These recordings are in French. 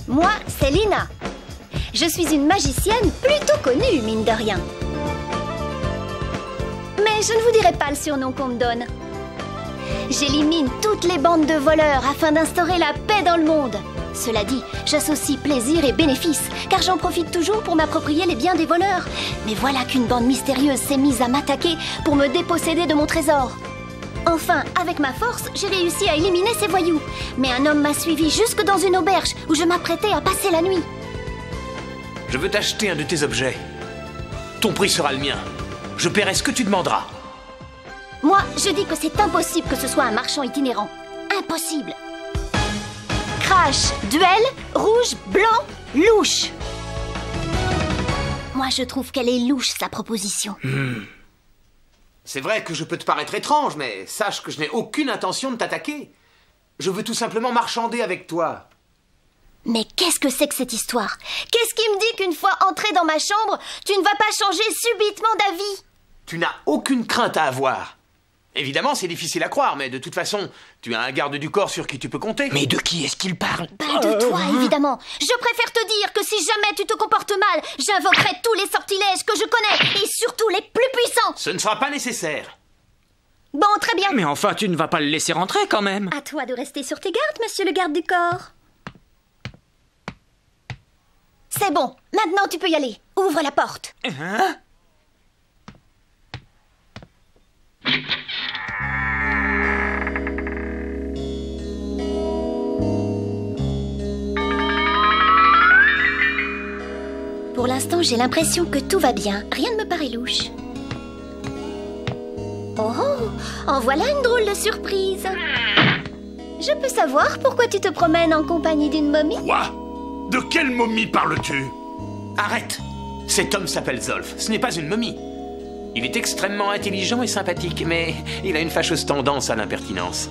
Moi, c'est Lina. Je suis une magicienne plutôt connue, mine de rien. Mais je ne vous dirai pas le surnom qu'on me donne. J'élimine toutes les bandes de voleurs afin d'instaurer la paix dans le monde. Cela dit, j'associe plaisir et bénéfice, car j'en profite toujours pour m'approprier les biens des voleurs. Mais voilà qu'une bande mystérieuse s'est mise à m'attaquer pour me déposséder de mon trésor. Enfin, avec ma force, j'ai réussi à éliminer ces voyous. Mais un homme m'a suivi jusque dans une auberge où je m'apprêtais à passer la nuit. Je veux t'acheter un de tes objets. Ton prix sera le mien. Je paierai ce que tu demanderas. Moi, je dis que c'est impossible que ce soit un marchand itinérant. Impossible. Crash, duel, rouge, blanc, louche. Moi, je trouve qu'elle est louche, sa proposition. C'est vrai que je peux te paraître étrange, mais sache que je n'ai aucune intention de t'attaquer. Je veux tout simplement marchander avec toi. Mais qu'est-ce que c'est que cette histoire? Qu'est-ce qui me dit qu'une fois entré dans ma chambre, tu ne vas pas changer subitement d'avis? Tu n'as aucune crainte à avoir. Évidemment, c'est difficile à croire, mais de toute façon, tu as un garde du corps sur qui tu peux compter. Mais de qui est-ce qu'il parle? Ben de toi, évidemment. Je préfère te dire que si jamais tu te comportes mal, j'invoquerai tous les sortilèges que je connais, et surtout les plus puissants. Ce ne sera pas nécessaire. Bon, très bien. Mais enfin, tu ne vas pas le laisser rentrer quand même. À toi de rester sur tes gardes, monsieur le garde du corps. C'est bon, maintenant tu peux y aller. Ouvre la porte. Hein? Pour l'instant, j'ai l'impression que tout va bien. Rien ne me paraît louche. Oh, en voilà une drôle de surprise. Je peux savoir pourquoi tu te promènes en compagnie d'une momie? Quoi? De quelle momie parles-tu? Arrête! Cet homme s'appelle Zolf. Ce n'est pas une momie. Il est extrêmement intelligent et sympathique, mais il a une fâcheuse tendance à l'impertinence.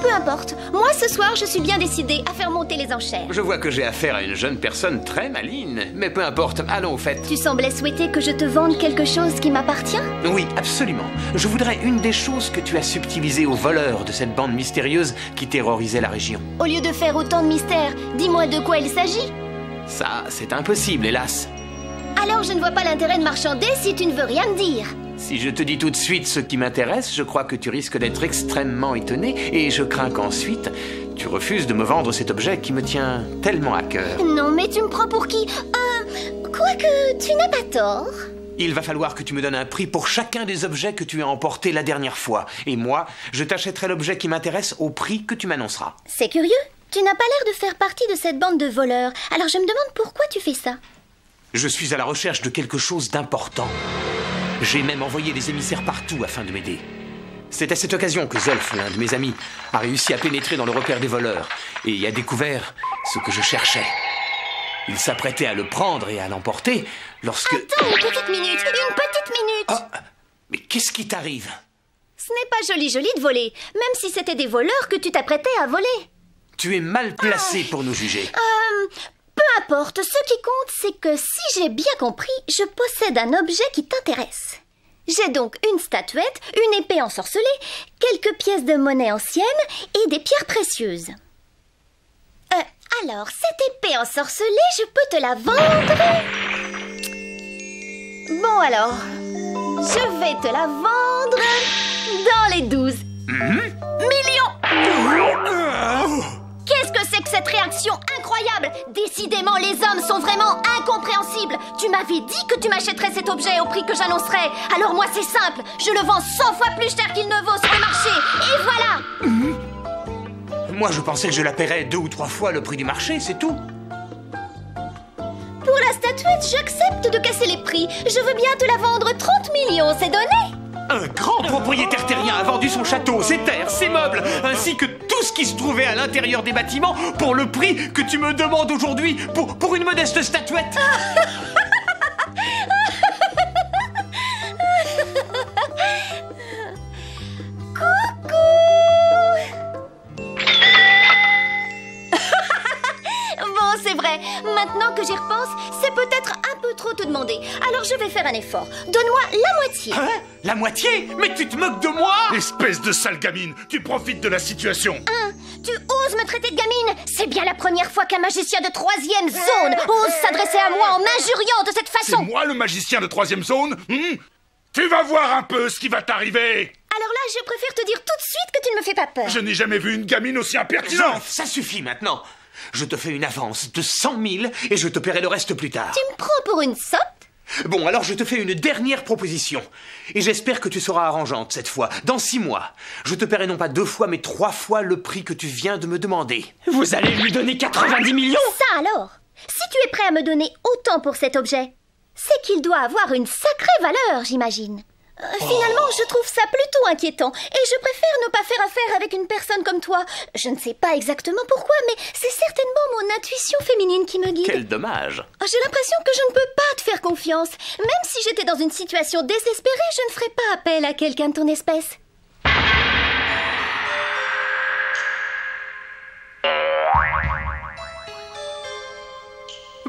Peu importe. Moi, ce soir, je suis bien décidée à faire monter les enchères. Je vois que j'ai affaire à une jeune personne très maligne, mais peu importe, allons au fait. Tu semblais souhaiter que je te vende quelque chose qui m'appartient? Oui, absolument. Je voudrais une des choses que tu as subtilisées aux voleurs de cette bande mystérieuse qui terrorisait la région. Au lieu de faire autant de mystères, dis-moi de quoi il s'agit. Ça, c'est impossible, hélas. Alors je ne vois pas l'intérêt de marchander si tu ne veux rien me dire. Si je te dis tout de suite ce qui m'intéresse, je crois que tu risques d'être extrêmement étonné et je crains qu'ensuite, tu refuses de me vendre cet objet qui me tient tellement à cœur. Non, mais tu me prends pour qui? Quoique, tu n'as pas tort. Il va falloir que tu me donnes un prix pour chacun des objets que tu as emportés la dernière fois. Et moi, je t'achèterai l'objet qui m'intéresse au prix que tu m'annonceras. C'est curieux. Tu n'as pas l'air de faire partie de cette bande de voleurs. Alors je me demande pourquoi tu fais ça. Je suis à la recherche de quelque chose d'important. J'ai même envoyé des émissaires partout afin de m'aider. C'est à cette occasion que Zolf, l'un de mes amis, a réussi à pénétrer dans le repère des voleurs et a découvert ce que je cherchais. Il s'apprêtait à le prendre et à l'emporter lorsque... Attends une petite minute. Ah, mais qu'est-ce qui t'arrive? Ce n'est pas joli de voler, même si c'était des voleurs que tu t'apprêtais à voler. Tu es mal placé pour nous juger. Peu importe, ce qui compte, c'est que si j'ai bien compris, je possède un objet qui t'intéresse. J'ai donc une statuette, une épée ensorcelée, quelques pièces de monnaie anciennes et des pierres précieuses. Alors, cette épée ensorcelée, je peux te la vendre? Bon alors, je vais te la vendre dans les 12 millions. Qu'est-ce que c'est que cette réaction incroyable? Décidément, les hommes sont vraiment incompréhensibles. Tu m'avais dit que tu m'achèterais cet objet au prix que j'annoncerais. Alors moi, c'est simple. Je le vends 100 fois plus cher qu'il ne vaut sur le marché. Et voilà. Moi, je pensais que je la paierais 2 ou 3 fois le prix du marché, c'est tout. Pour la statuette, j'accepte de casser les prix. Je veux bien te la vendre 30 millions, c'est donné. Un grand propriétaire terrien a vendu son château, ses terres, ses meubles, ainsi que tout ce qui se trouvait à l'intérieur des bâtiments pour le prix que tu me demandes aujourd'hui pour une modeste statuette. Bon, c'est vrai. Maintenant que j'y repense, c'est peut-être un peu trop te demander. Alors je vais faire un effort. Donne-moi la moitié. Hein? La moitié? Mais tu te moques de moi? Espèce de sale gamine, tu profites de la situation. Tu oses me traiter de gamine? C'est bien la première fois qu'un magicien de 3e zone ose s'adresser à moi en m'injuriant de cette C'est façon. moi le magicien de 3e zone? Tu vas voir un peu ce qui va t'arriver. Alors là, je préfère te dire tout de suite que tu ne me fais pas peur. Je n'ai jamais vu une gamine aussi impertinente. Zolf, ça suffit maintenant. Je te fais une avance de 100 000 et je te paierai le reste plus tard. Tu me prends pour une sotte? Bon, alors je te fais une dernière proposition. Et j'espère que tu seras arrangeante cette fois. Dans 6 mois, je te paierai non pas 2 fois, mais 3 fois le prix que tu viens de me demander. Vous allez lui donner 90 millions? Ça alors? Si tu es prêt à me donner autant pour cet objet, c'est qu'il doit avoir une sacrée valeur, j'imagine. Finalement, je trouve ça plutôt inquiétant et je préfère ne pas faire affaire avec une personne comme toi. Je ne sais pas exactement pourquoi, mais c'est certainement mon intuition féminine qui me guide. Quel dommage. J'ai l'impression que je ne peux pas te faire confiance. Même si j'étais dans une situation désespérée, je ne ferais pas appel à quelqu'un de ton espèce.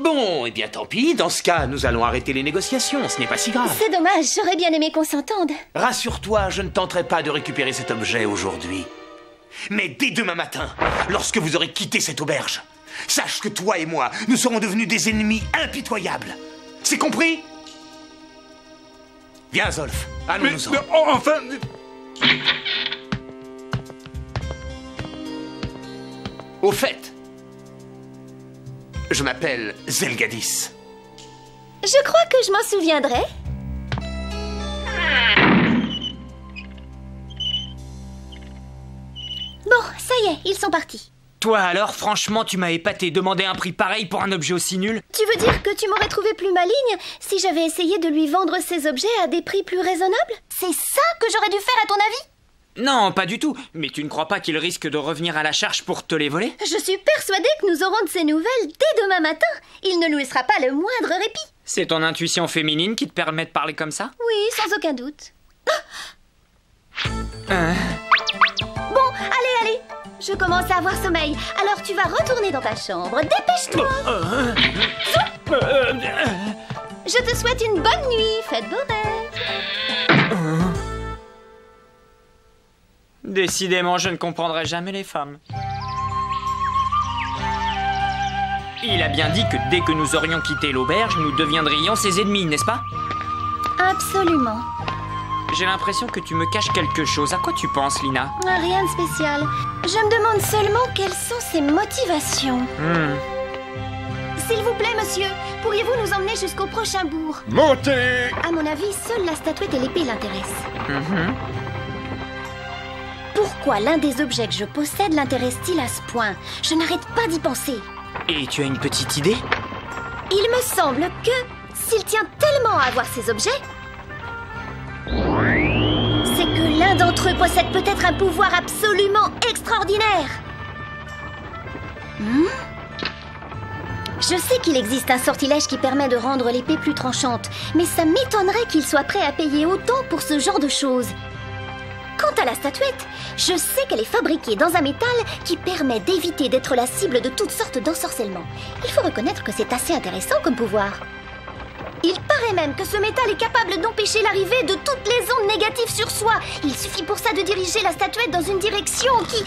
Bon, eh bien tant pis, dans ce cas, nous allons arrêter les négociations, ce n'est pas si grave. C'est dommage, j'aurais bien aimé qu'on s'entende. Rassure-toi, je ne tenterai pas de récupérer cet objet aujourd'hui. Mais dès demain matin, lorsque vous aurez quitté cette auberge, sache que toi et moi, nous serons devenus des ennemis impitoyables. C'est compris? Viens, Zolf, allons-nous-en. Mais enfin... Au fait, je m'appelle Zelgadis. Je crois que je m'en souviendrai. Bon, ça y est, ils sont partis. Toi alors, franchement, tu m'as épaté. Demander un prix pareil pour un objet aussi nul? Tu veux dire que tu m'aurais trouvé plus maligne si j'avais essayé de lui vendre ces objets à des prix plus raisonnables? C'est ça que j'aurais dû faire à ton avis? Non, pas du tout. Mais tu ne crois pas qu'il risque de revenir à la charge pour te les voler? Je suis persuadée que nous aurons de ces nouvelles dès demain matin. Il ne nous laissera pas le moindre répit. C'est ton intuition féminine qui te permet de parler comme ça? Oui, sans aucun doute. Bon, allez. Je commence à avoir sommeil. Alors tu vas retourner dans ta chambre. Dépêche-toi. Je te souhaite une bonne nuit. Faites beaux rêves. Décidément, je ne comprendrai jamais les femmes. Il a bien dit que dès que nous aurions quitté l'auberge, nous deviendrions ses ennemis, n'est-ce pas? Absolument. J'ai l'impression que tu me caches quelque chose. À quoi tu penses, Lina? Rien de spécial. Je me demande seulement quelles sont ses motivations. S'il vous plaît, monsieur, pourriez-vous nous emmener jusqu'au prochain bourg? Montez! À mon avis, seule la statuette et l'épée l'intéressent. Pourquoi l'un des objets que je possède l'intéresse-t-il à ce point? Je n'arrête pas d'y penser. Et tu as une petite idée? Il me semble que, s'il tient tellement à avoir ces objets, c'est que l'un d'entre eux possède peut-être un pouvoir absolument extraordinaire. Je sais qu'il existe un sortilège qui permet de rendre l'épée plus tranchante, mais ça m'étonnerait qu'il soit prêt à payer autant pour ce genre de choses. Quant à la statuette, je sais qu'elle est fabriquée dans un métal qui permet d'éviter d'être la cible de toutes sortes d'ensorcellement. Il faut reconnaître que c'est assez intéressant comme pouvoir. Il paraît même que ce métal est capable d'empêcher l'arrivée de toutes les ondes négatives sur soi. Il suffit pour ça de diriger la statuette dans une direction qui...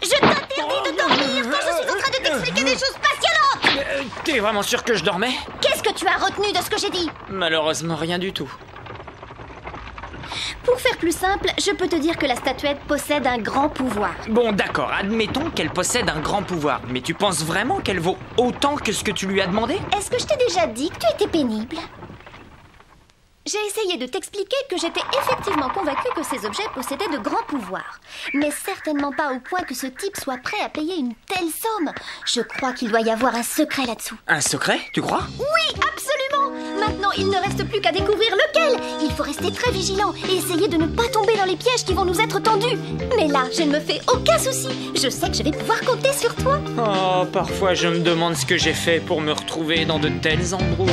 Je t'interdis de dormir quand je suis en train de t'expliquer des choses passionnantes! T'es vraiment sûr que je dormais? Qu'est-ce que tu as retenu de ce que j'ai dit? Malheureusement, rien du tout. Pour faire plus simple, je peux te dire que la statuette possède un grand pouvoir. Bon, d'accord, admettons qu'elle possède un grand pouvoir. Mais tu penses vraiment qu'elle vaut autant que ce que tu lui as demandé? Est-ce que je t'ai déjà dit que tu étais pénible? J'ai essayé de t'expliquer que j'étais effectivement convaincue que ces objets possédaient de grands pouvoirs. Mais certainement pas au point que ce type soit prêt à payer une telle somme. Je crois qu'il doit y avoir un secret là-dessous. Un secret, tu crois? Oui, absolument! Maintenant, il ne reste plus qu'à découvrir lequel. Il faut rester très vigilant et essayer de ne pas tomber dans les pièges qui vont nous être tendus. Mais là, je ne me fais aucun souci. Je sais que je vais pouvoir compter sur toi. Oh, parfois je me demande ce que j'ai fait pour me retrouver dans de tels embrouilles.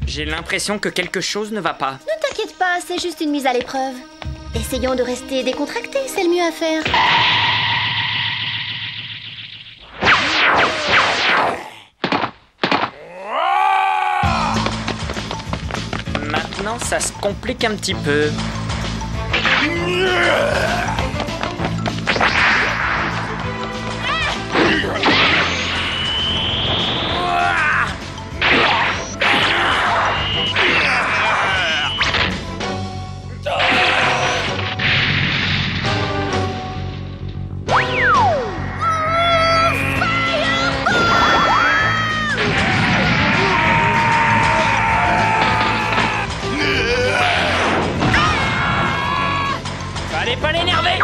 J'ai l'impression que quelque chose ne va pas. Ne t'inquiète pas, c'est juste une mise à l'épreuve. Essayons de rester décontractés, c'est le mieux à faire. Maintenant, ça se complique un petit peu. Fallait pas l'énerver.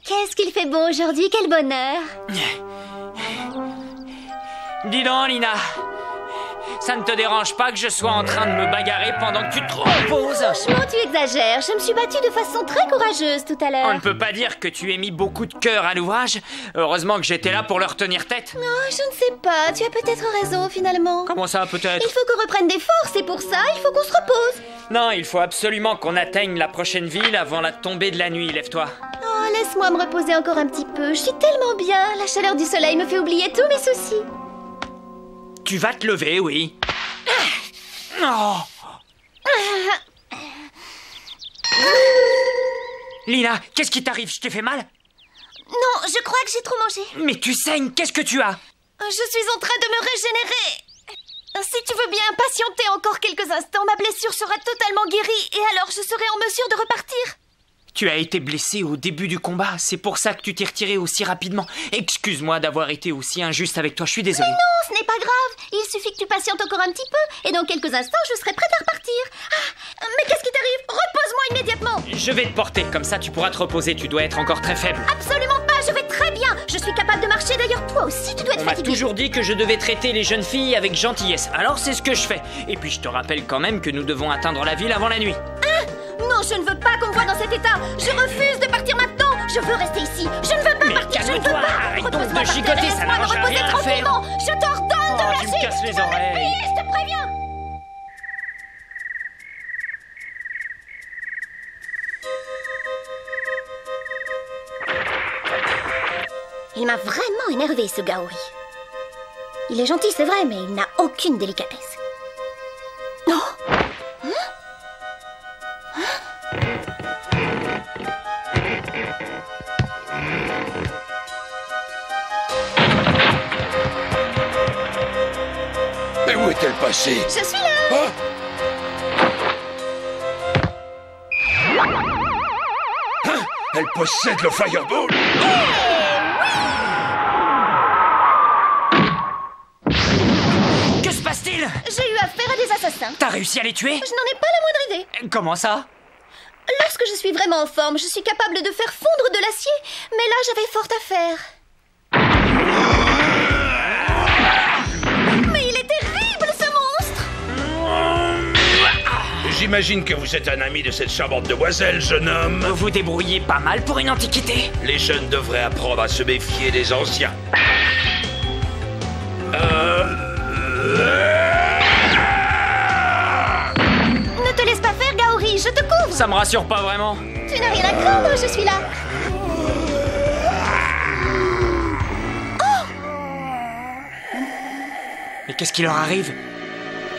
Qu'est-ce qu'il fait beau aujourd'hui, quel bonheur! Dis donc, Lina. Ça ne te dérange pas que je sois en train de me bagarrer pendant que tu te reposes? Franchement, tu exagères. Je me suis battue de façon très courageuse tout à l'heure. On ne peut pas dire que tu aies mis beaucoup de cœur à l'ouvrage. Heureusement que j'étais là pour leur tenir tête. Non, je ne sais pas. Tu as peut-être raison, finalement. Comment ça, peut-être? Il faut qu'on reprenne des forces et pour ça, il faut qu'on se repose. Non, il faut absolument qu'on atteigne la prochaine ville avant la tombée de la nuit, lève-toi. Oh, laisse-moi me reposer encore un petit peu. Je suis tellement bien. La chaleur du soleil me fait oublier tous mes soucis. Tu vas te lever, oui. Oh. Lina, qu'est-ce qui t'arrive? Je t'ai fait mal? Non, je crois que j'ai trop mangé. Mais tu saignes, qu'est-ce que tu as? Je suis en train de me régénérer. Si tu veux bien patienter encore quelques instants, ma blessure sera totalement guérie et alors je serai en mesure de repartir. Tu as été blessé au début du combat, c'est pour ça que tu t'es retiré aussi rapidement. Excuse-moi d'avoir été aussi injuste avec toi, je suis désolé. Mais non, ce n'est pas grave. Il suffit que tu patientes encore un petit peu et dans quelques instants, je serai prête à repartir. Ah, mais qu'est-ce qui t'arrive? Repose-moi immédiatement. Je vais te porter, comme ça tu pourras te reposer, tu dois être encore très faible. Absolument pas, je vais très bien. Je suis capable de marcher, d'ailleurs toi aussi tu dois être On m'a fatiguée. toujours dit que je devais traiter les jeunes filles avec gentillesse, alors c'est ce que je fais. Et puis je te rappelle quand même que nous devons atteindre la ville avant la nuit. Non, je ne veux pas qu'on me voie dans cet état. Je refuse de partir maintenant. Je veux rester ici. Je ne veux pas Mais partir, je ne veux calme-toi, pas. arrête donc Repose-moi de par terre et gigoter, ça laisse-moi me n'arrange reposer rien à faire. tranquillement. Je t'ordonne de me Oh, lâcher. tu me casses les Tu vas me oreilles. payer, je te préviens. Il m'a vraiment énervé, ce Gaori. Il est gentil, c'est vrai, mais il n'a aucune délicatesse. Oh! Mais où est-elle passée? Je suis là! Ah! Hein? Elle possède le Fireball! Que se passe-t-il? J'ai eu affaire à des assassins. T'as réussi à les tuer? Je n'en ai pas la moindre idée. Comment ça? Lorsque je suis vraiment en forme, je suis capable de faire fondre de l'acier. Mais là, j'avais fort à faire. Mais il est terrible, ce monstre! J'imagine que vous êtes un ami de cette charmante demoiselle, jeune homme. Vous vous débrouillez pas mal pour une antiquité. Les jeunes devraient apprendre à se méfier des anciens. Ne te laisse pas faire, Gaori, je te couvre! Ça me rassure pas vraiment. Tu n'as rien à craindre, je suis là. Mais qu'est-ce qui leur arrive?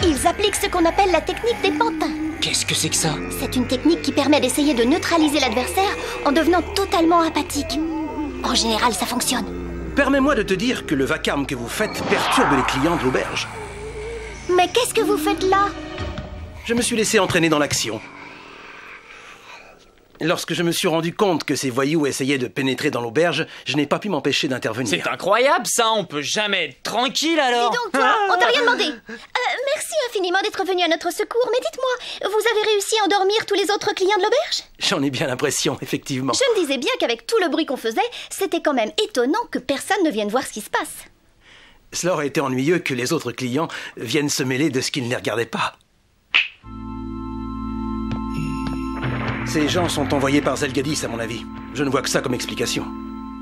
Ils appliquent ce qu'on appelle la technique des pantins. Qu'est-ce que c'est que ça? C'est une technique qui permet d'essayer de neutraliser l'adversaire en devenant totalement apathique. En général, ça fonctionne. Permets-moi de te dire que le vacarme que vous faites perturbe les clients de l'auberge. Mais qu'est-ce que vous faites là? Je me suis laissé entraîner dans l'action. Lorsque je me suis rendu compte que ces voyous essayaient de pénétrer dans l'auberge, je n'ai pas pu m'empêcher d'intervenir. C'est incroyable ça, on peut jamais être tranquille alors. Dis donc, toi, on t'a rien demandé. Merci infiniment d'être venu à notre secours, mais dites-moi, vous avez réussi à endormir tous les autres clients de l'auberge? J'en ai bien l'impression, effectivement. Je me disais bien qu'avec tout le bruit qu'on faisait, c'était quand même étonnant que personne ne vienne voir ce qui se passe. Cela aurait été ennuyeux que les autres clients viennent se mêler de ce qu'ils ne les regardaient pas. Ces gens sont envoyés par Zelgadis, à mon avis. Je ne vois que ça comme explication.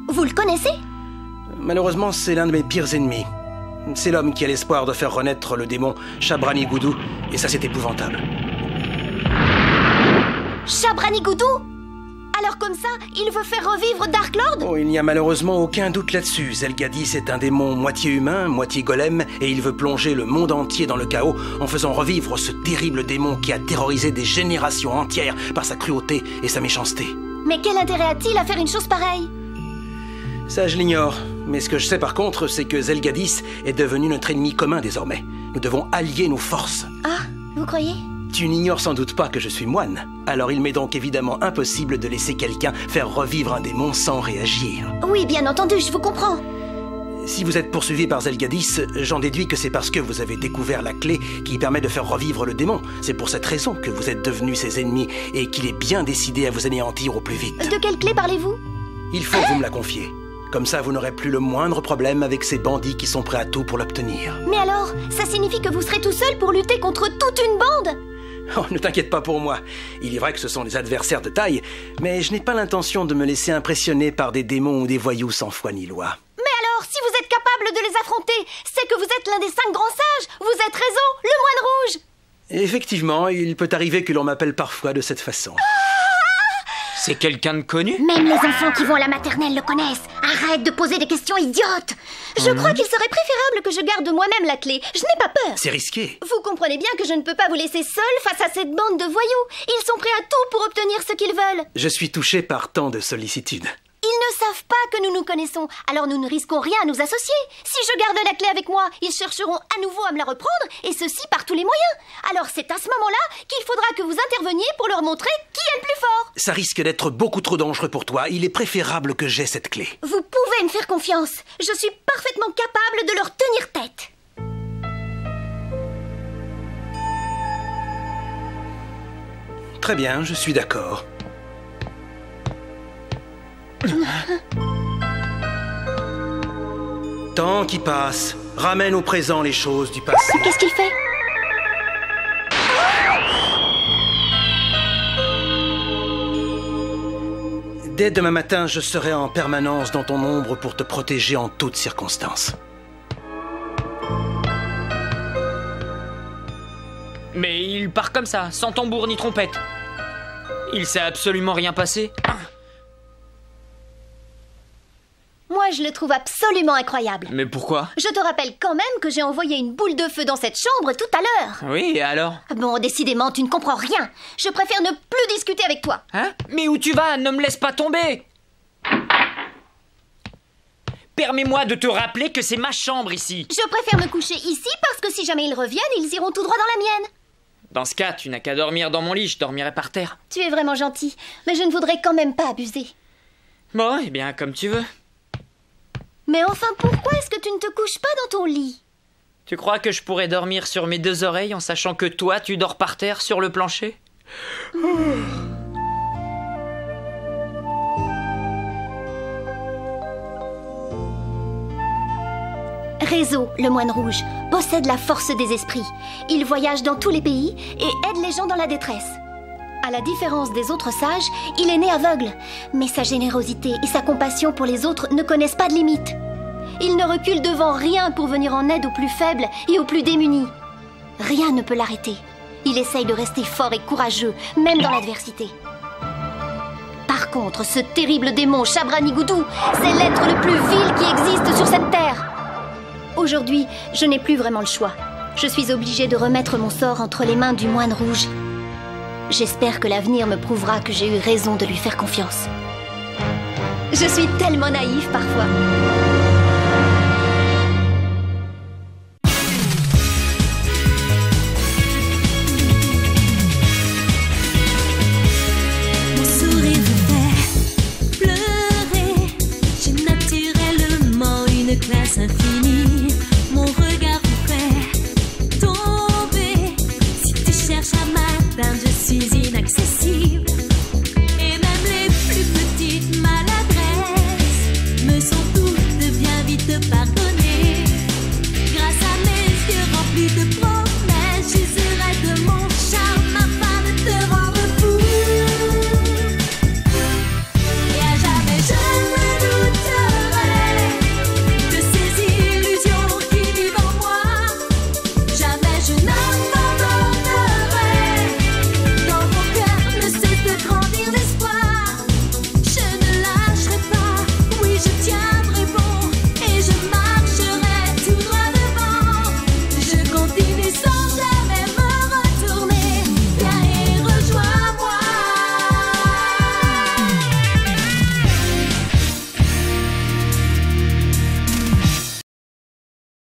Vous le connaissez? Malheureusement, c'est l'un de mes pires ennemis. C'est l'homme qui a l'espoir de faire renaître le démon Chabrani-Goudou, et ça, c'est épouvantable. Chabrani-Goudou? Alors comme ça, il veut faire revivre Dark Lord? Oh, il n'y a malheureusement aucun doute là-dessus. Zelgadis est un démon moitié humain, moitié golem, et il veut plonger le monde entier dans le chaos en faisant revivre ce terrible démon qui a terrorisé des générations entières par sa cruauté et sa méchanceté. Mais quel intérêt a-t-il à faire une chose pareille? Ça, je l'ignore. Mais ce que je sais par contre, c'est que Zelgadis est devenu notre ennemi commun désormais. Nous devons allier nos forces. Ah, vous croyez? Tu n'ignores sans doute pas que je suis moine. Alors il m'est donc évidemment impossible de laisser quelqu'un faire revivre un démon sans réagir. Oui, bien entendu, je vous comprends. Si vous êtes poursuivi par Zelgadis, j'en déduis que c'est parce que vous avez découvert la clé qui permet de faire revivre le démon. C'est pour cette raison que vous êtes devenus ses ennemis et qu'il est bien décidé à vous anéantir au plus vite. De quelle clé parlez-vous? Il faut que vous me la confiez. Comme ça, vous n'aurez plus le moindre problème avec ces bandits qui sont prêts à tout pour l'obtenir. Mais alors, ça signifie que vous serez tout seul pour lutter contre toute une bande? Oh, ne t'inquiète pas pour moi. Il est vrai que ce sont des adversaires de taille, mais je n'ai pas l'intention de me laisser impressionner par des démons ou des voyous sans foi ni loi. Mais alors, si vous êtes capable de les affronter, c'est que vous êtes l'un des 5 grands sages. Vous êtes Rézo, le moine rouge. Effectivement, il peut arriver que l'on m'appelle parfois de cette façon. C'est quelqu'un de connu? Même les enfants qui vont à la maternelle le connaissent. Arrête de poser des questions idiotes. Je crois qu'il serait préférable que je garde moi-même la clé. Je n'ai pas peur. C'est risqué. Vous comprenez bien que je ne peux pas vous laisser seul face à cette bande de voyous. Ils sont prêts à tout pour obtenir ce qu'ils veulent. Je suis touché par tant de sollicitude. Ils ne savent pas que nous nous connaissons, alors nous ne risquons rien à nous associer. Si je garde la clé avec moi, ils chercheront à nouveau à me la reprendre, et ceci par tous les moyens. Alors c'est à ce moment-là qu'il faudra que vous interveniez pour leur montrer qui est le plus fort. Ça risque d'être beaucoup trop dangereux pour toi. Il est préférable que j'aie cette clé. Vous pouvez me faire confiance. Je suis parfaitement capable de leur tenir tête. Très bien, je suis d'accord. Temps qui passe ramène au présent les choses du passé. Qu'est-ce qu'il fait? Dès demain matin, je serai en permanence dans ton ombre pour te protéger en toutes circonstances. Mais il part comme ça, sans tambour ni trompette. Il s'est absolument rien passé. Moi, je le trouve absolument incroyable. Mais pourquoi? Je te rappelle quand même que j'ai envoyé une boule de feu dans cette chambre tout à l'heure. Oui, et alors? Bon, décidément, tu ne comprends rien. Je préfère ne plus discuter avec toi. Hein? Mais où tu vas? Ne me laisse pas tomber! Permets-moi de te rappeler que c'est ma chambre ici. Je préfère me coucher ici parce que si jamais ils reviennent, ils iront tout droit dans la mienne. Dans ce cas, tu n'as qu'à dormir dans mon lit, je dormirai par terre. Tu es vraiment gentil, mais je ne voudrais quand même pas abuser. Bon, eh bien, comme tu veux. Mais enfin, pourquoi est-ce que tu ne te couches pas dans ton lit? Tu crois que je pourrais dormir sur mes 2 oreilles en sachant que toi, tu dors par terre sur le plancher? Rézo, le moine rouge, possède la force des esprits. Il voyage dans tous les pays et aide les gens dans la détresse. À la différence des autres sages, il est né aveugle. Mais sa générosité et sa compassion pour les autres ne connaissent pas de limite. Il ne recule devant rien pour venir en aide aux plus faibles et aux plus démunis. Rien ne peut l'arrêter. Il essaye de rester fort et courageux, même dans l'adversité. Par contre, ce terrible démon Chabrani-Goudou, c'est l'être le plus vil qui existe sur cette terre. Aujourd'hui, je n'ai plus vraiment le choix. Je suis obligée de remettre mon sort entre les mains du moine rouge. J'espère que l'avenir me prouvera que j'ai eu raison de lui faire confiance. Je suis tellement naïve parfois. Mon sourire me fait pleurer. J'ai naturellement une classe infinie.